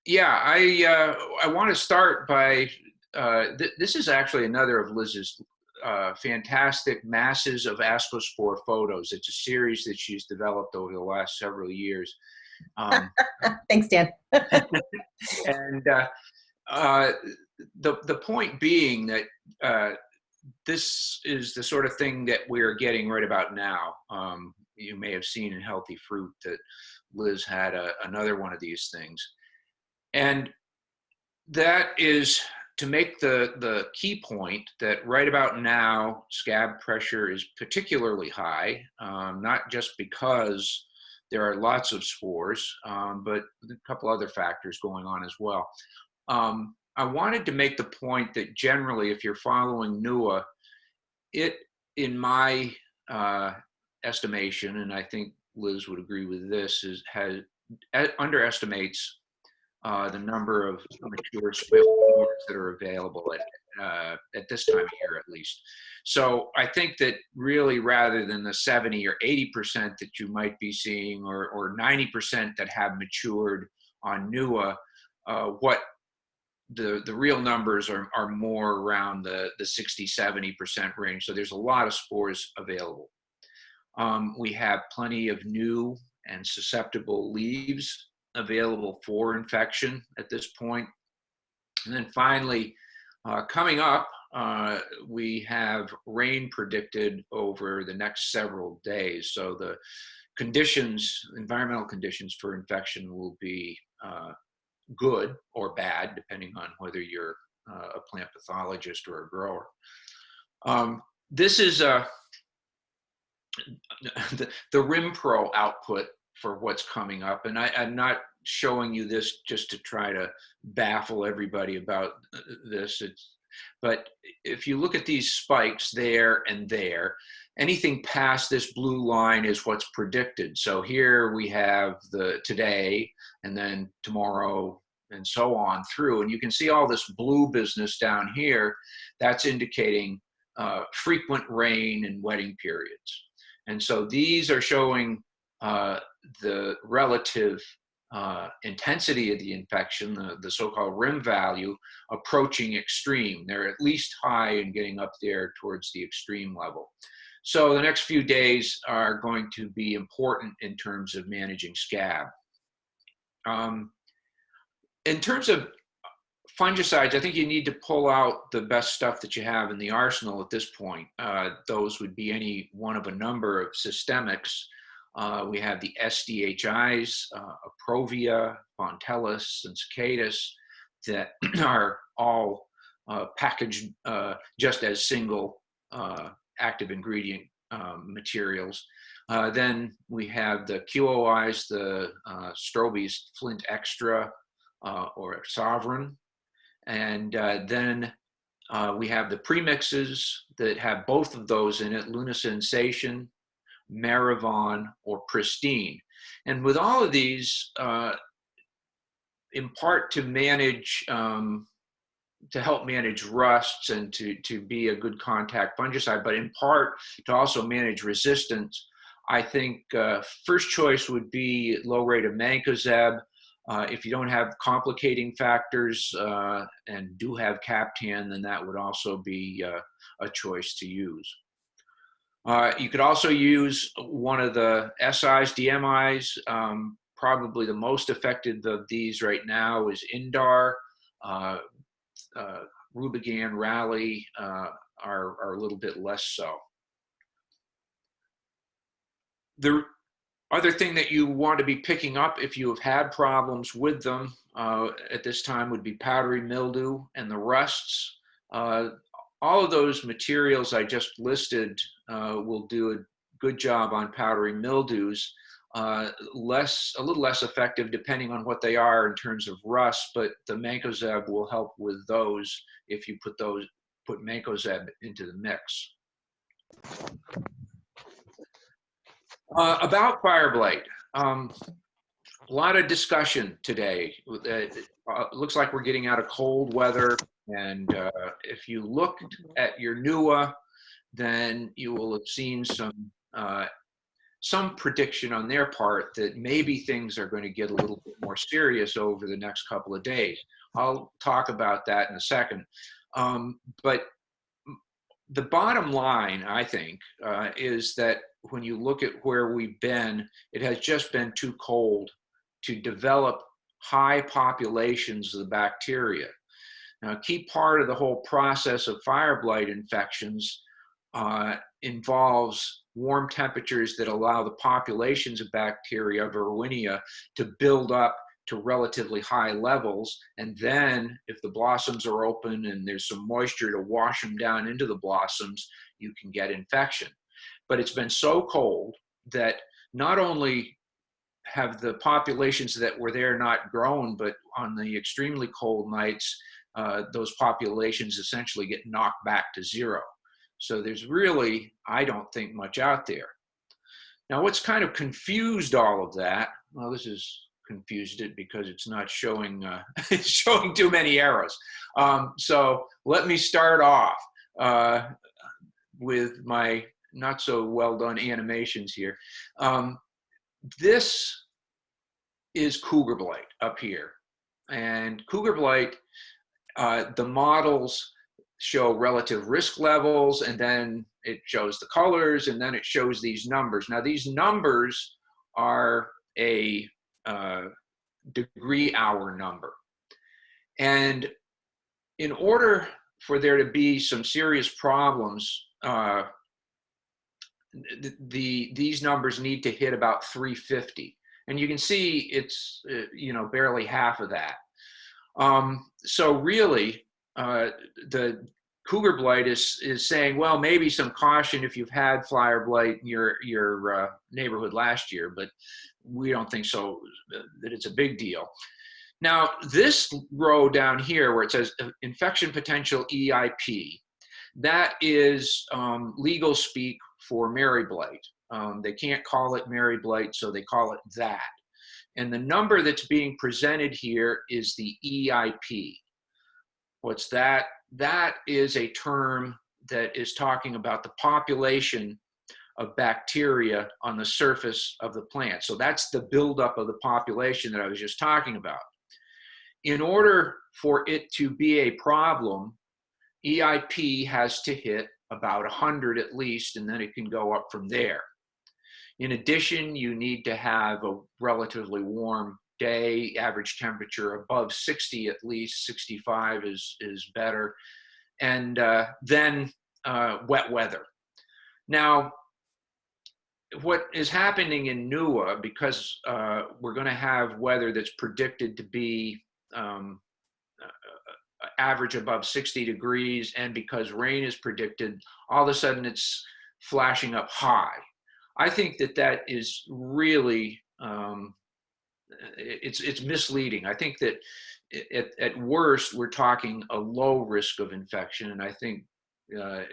Yeah, I want to start by this is actually another of Liz's fantastic masses of ascospore photos. It's a series that she's developed over the last several years. Um, Thanks, Dan. and uh, the point being that this is the sort of thing that we're getting right about now. You may have seen in Healthy Fruit that Liz had another one of these things. And that is to make the key point that right about now, scab pressure is particularly high, not just because there are lots of spores, but a couple other factors going on as well. I wanted to make the point that generally, if you're following NUA, it, in my estimation, and I think Liz would agree with this, underestimates the number of mature spores that are available at this time of year, at least. So I think that really, rather than the 70 or 80% that you might be seeing, or 90% that have matured on NUA, what the real numbers are more around the 60-70% range. So there's a lot of spores available. We have plenty of new and susceptible leaves available for infection at this point. And then finally, coming up, we have rain predicted over the next several days. So the conditions, environmental conditions for infection will be good or bad, depending on whether you're a plant pathologist or a grower. This is the RimPro output for what's coming up. And I'm not showing you this just to try to baffle everybody about this. But if you look at these spikes there and there, anything past this blue line is what's predicted. So here we have the today, and then tomorrow, and so on through. And you can see all this blue business down here. That's indicating frequent rain and wetting periods. And so these are showing the relative intensity of the infection, the so-called RIM value, approaching extreme. They're at least high and getting up there towards the extreme level. So the next few days are going to be important in terms of managing scab. In terms of fungicides, I think you need to pull out the best stuff that you have in the arsenal at this point. Those would be any one of a number of systemics. We have the SDHIs, Aprovia, Fontellus, and Cicadas that are all packaged just as single active ingredient materials. Then we have the QOIs, the Strobi's Flint Extra or Sovereign. And then we have the premixes that have both of those in it, Luna Sensation, Maravon, or Pristine. And with all of these, in part to manage, to help manage rusts and to be a good contact fungicide, but in part to also manage resistance, I think first choice would be low rate of mancozeb. If you don't have complicating factors and do have Captan, then that would also be a choice to use. You could also use one of the SIs, DMIs. Probably the most effective of these right now is Indar. Rubigan, Raleigh are a little bit less so. The other thing that you want to be picking up if you have had problems with them at this time would be powdery mildew and the rusts. All of those materials I just listed will do a good job on powdery mildews. A little less effective depending on what they are in terms of rust, but the mancozeb will help with those if you put mancozeb into the mix. About fireblight, a lot of discussion today. It looks like we're getting out of cold weather, and if you looked at your NUA, then you will have seen some prediction on their part that maybe things are going to get a little bit more serious over the next couple of days. I'll talk about that in a second. But the bottom line, I think, is that when you look at where we've been, it has just been too cold to develop high populations of the bacteria. Now, a key part of the whole process of fireblight infections involves warm temperatures that allow the populations of bacteria, of Erwinia, to build up to relatively high levels. And then if the blossoms are open and there's some moisture to wash them down into the blossoms, you can get infection. But it's been so cold that not only have the populations that were there not grown, but on the extremely cold nights, those populations essentially get knocked back to zero. So there's really, I don't think, much out there. Now, what's kind of confused all of that, well, this is confused it because it's not showing, it's showing too many arrows. So let me start off with my not so well done animations here. This is Cougar blight up here. And Cougar blight, the models show relative risk levels, and then it shows the colors, and then it shows these numbers. Now, these numbers are a degree hour number. And in order for there to be some serious problems, these numbers need to hit about 350. And you can see it's, barely half of that. So really, the Cougar blight is saying, well, maybe some caution if you've had flyer blight in your neighborhood last year, but we don't think so, that it's a big deal. Now, this row down here where it says infection potential EIP, that is legal speak for Mary blight. They can't call it Mary blight, so they call it that. And the number that's being presented here is the EIP. What's that? That is a term that is talking about the population of bacteria on the surface of the plant. So that's the buildup of the population that I was just talking about. In order for it to be a problem, EIP has to hit about 100 at least, and then it can go up from there. In addition, you need to have a relatively warm day, average temperature above 60 at least, 65 is better, and then wet weather. Now, what is happening in NUA, because we're going to have weather that's predicted to be average above 60 degrees, and because rain is predicted, all of a sudden it's flashing up high. I think that is really, it's misleading. I think that at worst, we're talking a low risk of infection, and I think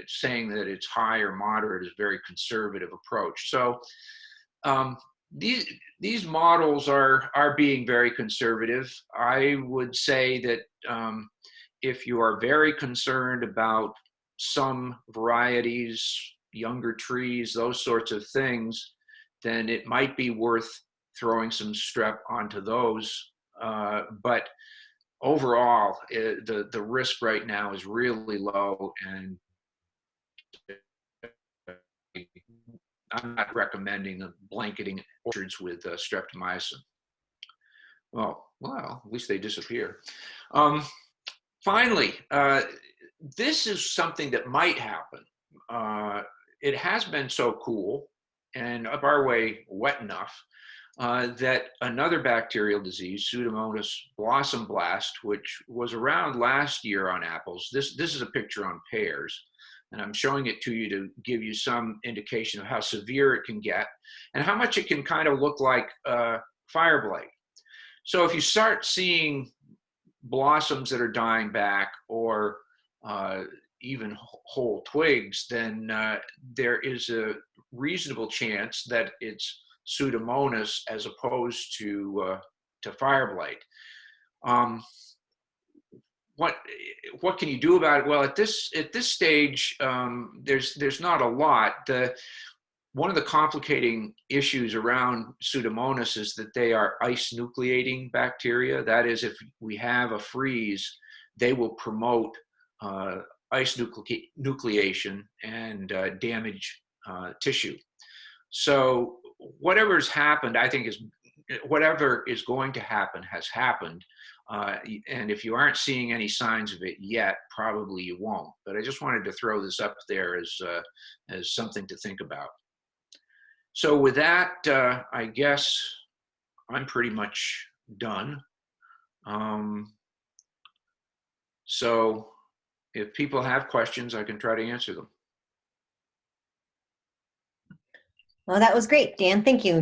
saying that it's high or moderate is a very conservative approach. So these models are being very conservative. I would say that if you are very concerned about some varieties, younger trees, those sorts of things, then it might be worth throwing some strep onto those. But overall, the risk right now is really low, and I'm not recommending blanketing orchards with streptomycin. Well, at least they disappear. Finally, this is something that might happen. It has been so cool and up our way wet enough that another bacterial disease, Pseudomonas blossom blast, which was around last year on apples. This is a picture on pears, and I'm showing it to you to give you some indication of how severe it can get and how much it can kind of look like fire blight. So if you start seeing blossoms that are dying back, or even whole twigs, then there is a reasonable chance that it's Pseudomonas as opposed to fire blight. What can you do about it? Well, at this stage, there's not a lot. one of the complicating issues around Pseudomonas is that they are ice nucleating bacteria. That is, if we have a freeze, they will promote ice nucleation and damage tissue. So whatever's happened, I think whatever is going to happen has happened. And if you aren't seeing any signs of it yet, probably you won't. But I just wanted to throw this up there as something to think about. So with that, I guess I'm pretty much done. So if people have questions, I can try to answer them. Well, that was great, Dan. Thank you.